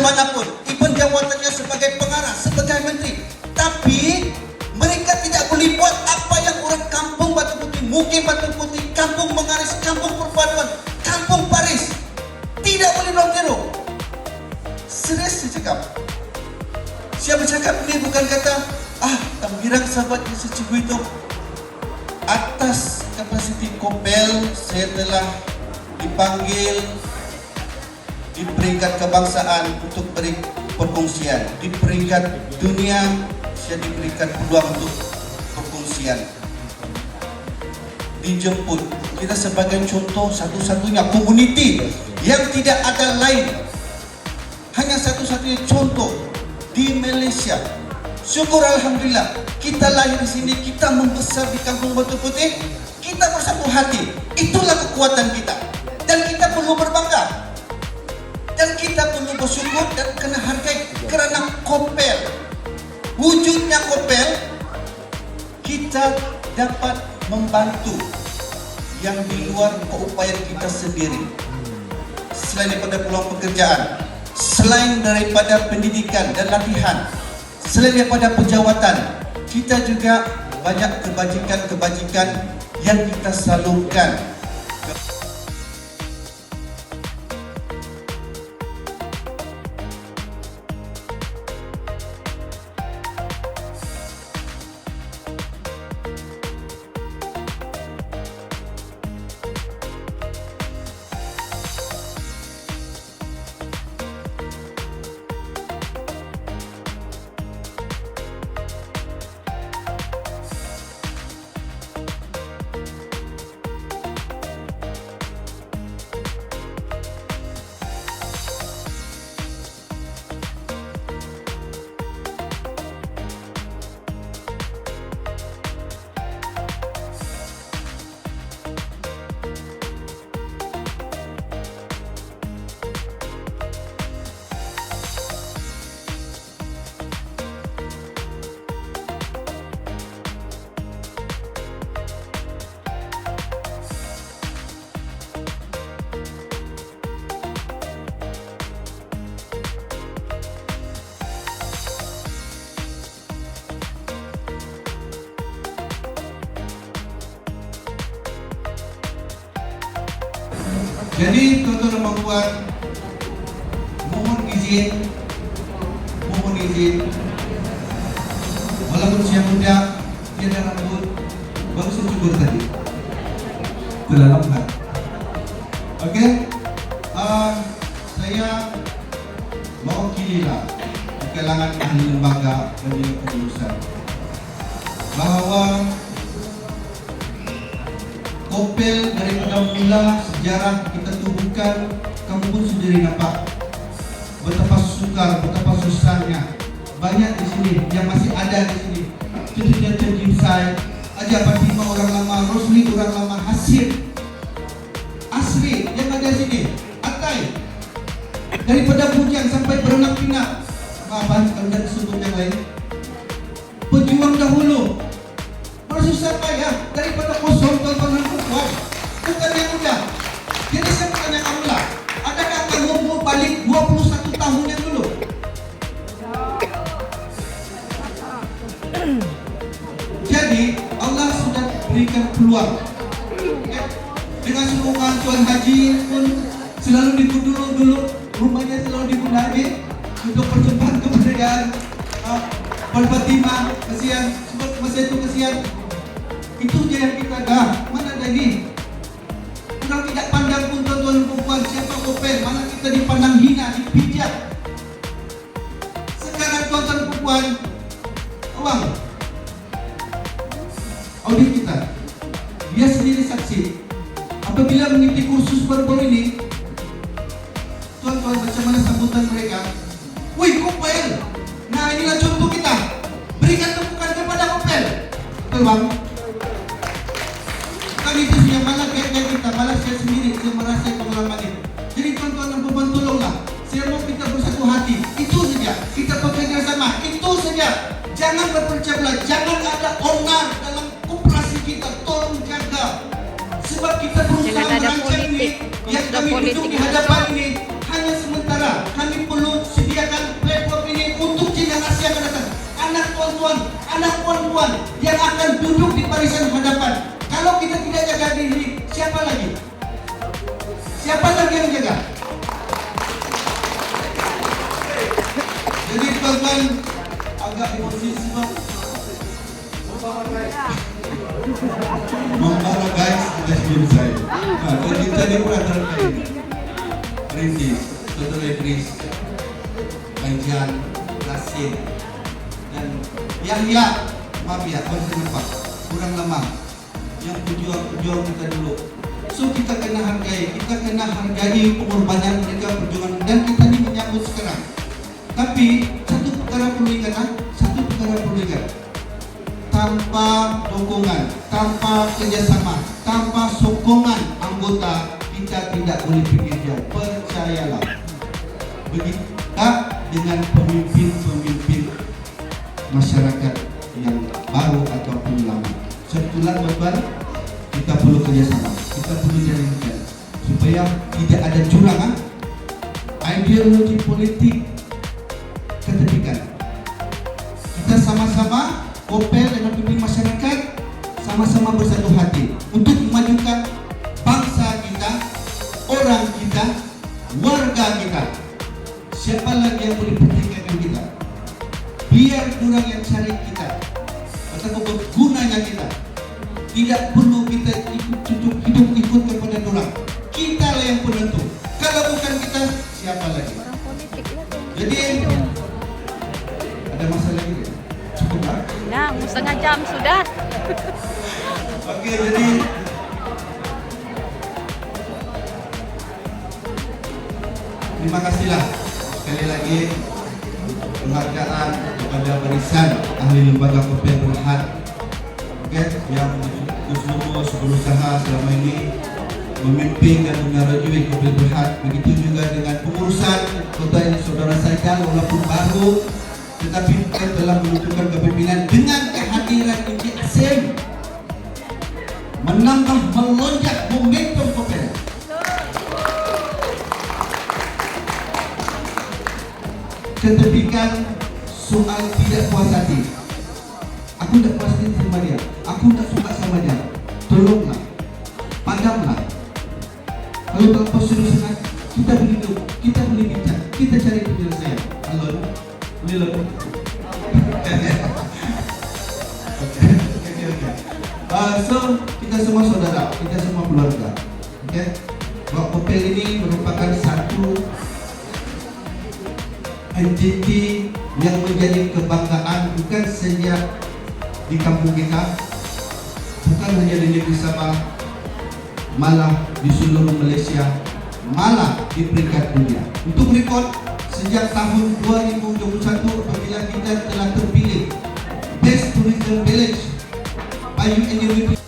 manapun, even jawatannya sebagai pengarah, sebagai menteri. Tapi mereka tidak boleh buat apa yang orang kampung Batu Putih, Mukim Batu Putih, kampung Mengaris, kampung Perpaduan, kampung Paris. Tidak boleh berlaku. Serius saya cakap. Saya bercakap ini bukan kata tambirang sahabat Yesus Cikgu itu. Atas kapasiti Kopel, saya telah dipanggil di peringkat kebangsaan untuk beri perkongsian. Di peringkat dunia, saya diberikan peluang untuk perkongsian. Dijemput. Kita sebagai contoh satu-satunya komuniti yang tidak ada lain. Hanya satu-satunya contoh di Malaysia. Syukur Alhamdulillah, kita lahir di sini, kita membesar di kampung Batu Putih, kita bersatu hati. Itulah kekuatan kita. Dan kita perlu berbangga. Dan kita perlu bersyukur dan kena hargai kerana Kopel. Wujudnya Kopel, kita dapat membantu yang di luar keupayaan kita sendiri. Selain daripada peluang pekerjaan, selain daripada pendidikan dan latihan, selain daripada pejawatan, kita juga banyak kebajikan-kebajikan yang kita salurkan. Jadi tuan-tuan dan puan, mohon izin, walaupun saya muda, tiada rambut, baru saya cukur tadi, telah lambat. Oke, saya mewakililah di kalangan ahli lembaga dan juga pengurusan bahawa Kopel daripada mula sejarah kita tubuhkan, kamu pun sendiri nampak betapa sukar, betapa susahnya. Banyak di sini yang masih ada di sini. Contohnya Jim Sai, Aja Fatimah orang lama, Rosli orang lama, Hasim, Asri yang ada di sini, Atai, daripada Bujang sampai beranak pinak. Maafan kalau tidak disebut yang lain. Pejuang dahulu bersusah payah daripada kosong tuan-tuan dan puan, bukan yang mudah. Jadi saya bertanya kamu lah, adakah kamu mau balik 21 tahun yang dulu? Jadi Allah sudah berikan peluang. Dengan sumbangan Tuan Haji pun selalu dikut dulu rumahnya selalu dikut lagi untuk perjumpaan kebudayaan. Puan Fatimah, kasihan, sebab masa itu kasihan. Itu je yang kita dah. Mana lagi? Orang tidak pandang pun tuan-tuan dan puan siapa Kopel. Mana kita dipandang hina, dipijak. Sekarang tuan-tuan dan puan, awang audit kita, dia sendiri saksi. Apabila mengikuti kursus baru-baru ini, tuan-tuan macam mana sambutan mereka? Wih, Kopel. Nah, inilah contoh kita. Berikan tepukan kepada Kopel. Betul bang? Kami itu yang malah kayak kita, malah saya sendiri yang merasa pengalaman ini. Jadi tuan-tuan dan puan tolonglah. Saya mau kita bersatu hati. Itu saja. Kita bekerja sama. Itu saja. Jangan berpecah belah. Jangan ada onar dalam koperasi kita. Tolong jaga. Sebab kita berusaha merancang ini. Yang kami duduk di hadapan ini hanya sementara. Kami perlu sedia barisan hadapan. Kalau kita tidak jaga diri, siapa lagi? Siapa lagi yang jaga? Jadi teman-teman agak emosi sebab membara guys sudah sebelum saya. Nah, dan kita ini pun antara Rintis, Saudara Idris, Banjan, Rasin, dan Yahya. Maaf ya, kalau saya nampak kurang lemah. Yang pejuang kita dulu. So kita kena hargai pengorbanan mereka, perjuangan, dan kita ini menyambut sekarang. Tapi satu perkara perlu ingat, tanpa dukungan, tanpa kerjasama, tanpa sokongan anggota, kita tidak boleh pergi jauh. Percayalah. Begitu dengan pemimpin masyarakat yang baru ataupun lama. Setelah teman-teman, kita perlu kerjasama, kita perlu jaringan supaya tidak ada curangan, ideologi politik ketepikan. Kita sama-sama Kopel dengan pemimpin masyarakat sama-sama bersatu hati untuk memajukan bangsa kita, orang kita, warga kita. Siapa lagi yang boleh pentingkan kita? Biar orang yang cari kita, atau gunanya kita. Tidak perlu kita ikut kepada orang. Kita lah yang penentu. Kalau bukan kita, siapa lagi? Jadi ada masalah lagi? Cukup tak? Nah, setengah jam sudah. Okey, jadi terima kasihlah sekali lagi penghargaan kepada barisan ahli lembaga Kopel Berhad, yang terus berusaha selama ini memimpin dan mengarahkan Kopel Berhad. Begitu juga dengan pengurusan kota ini saudara Saidal, walaupun baru tetapi kita telah menunjukkan kepimpinan dengan kehadiran Encik Asim, menambah melonjak momentum Kopel. Ketepikan soal tidak puas hati. Aku tidak puas hati sama dia, aku tidak suka sama dia. Tolonglah, padamlah. Kalau tanpa solusi, kita boleh duduk, kita boleh bincang, kita cari penyelesaian. Halo, boleh lo? So kita semua saudara, kita semua keluarga. Okay? Bahwa Kopel ini merupakan satu entiti yang menjadi kebanggaan bukan saja di kampung kita, bukan hanya di negeri Sabah, malah di seluruh Malaysia, malah di peringkat dunia. Untuk rekod, sejak tahun 2021 apabila kita telah terpilih Best Tourism Village by UNDP